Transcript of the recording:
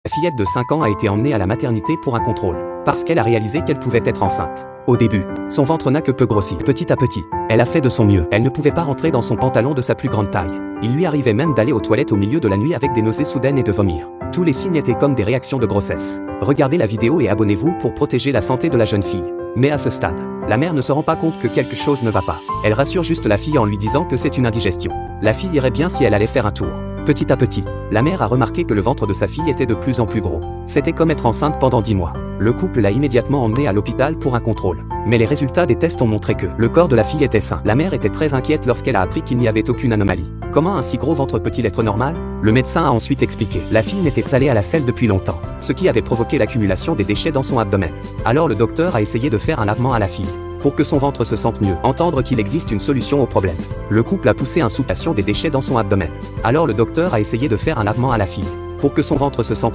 La fillette de 5 ans a été emmenée à la maternité pour un contrôle, parce qu'elle a réalisé qu'elle pouvait être enceinte. Au début, son ventre n'a que peu grossi. Petit à petit, elle a fait de son mieux. Elle ne pouvait pas rentrer dans son pantalon de sa plus grande taille. Il lui arrivait même d'aller aux toilettes au milieu de la nuit avec des nausées soudaines et de vomir. Tous les signes étaient comme des réactions de grossesse. Regardez la vidéo et abonnez-vous pour protéger la santé de la jeune fille. Mais à ce stade, la mère ne se rend pas compte que quelque chose ne va pas. Elle rassure juste la fille en lui disant que c'est une indigestion. La fille irait bien si elle allait faire un tour. Petit à petit, la mère a remarqué que le ventre de sa fille était de plus en plus gros. C'était comme être enceinte pendant 10 mois. Le couple l'a immédiatement emmenée à l'hôpital pour un contrôle. Mais les résultats des tests ont montré que le corps de la fille était sain. La mère était très inquiète lorsqu'elle a appris qu'il n'y avait aucune anomalie. Comment un si gros ventre peut-il être normal? Le médecin a ensuite expliqué. La fille n'était pas allée à la selle depuis longtemps, ce qui avait provoqué l'accumulation des déchets dans son abdomen. Alors le docteur a essayé de faire un lavement à la fille, pour que son ventre se sente mieux. Entendre qu'il existe une solution au problème. Le couple a poussé un soupçon des déchets dans son abdomen. Alors le docteur a essayé de faire un lavement à la fille, pour que son ventre se sente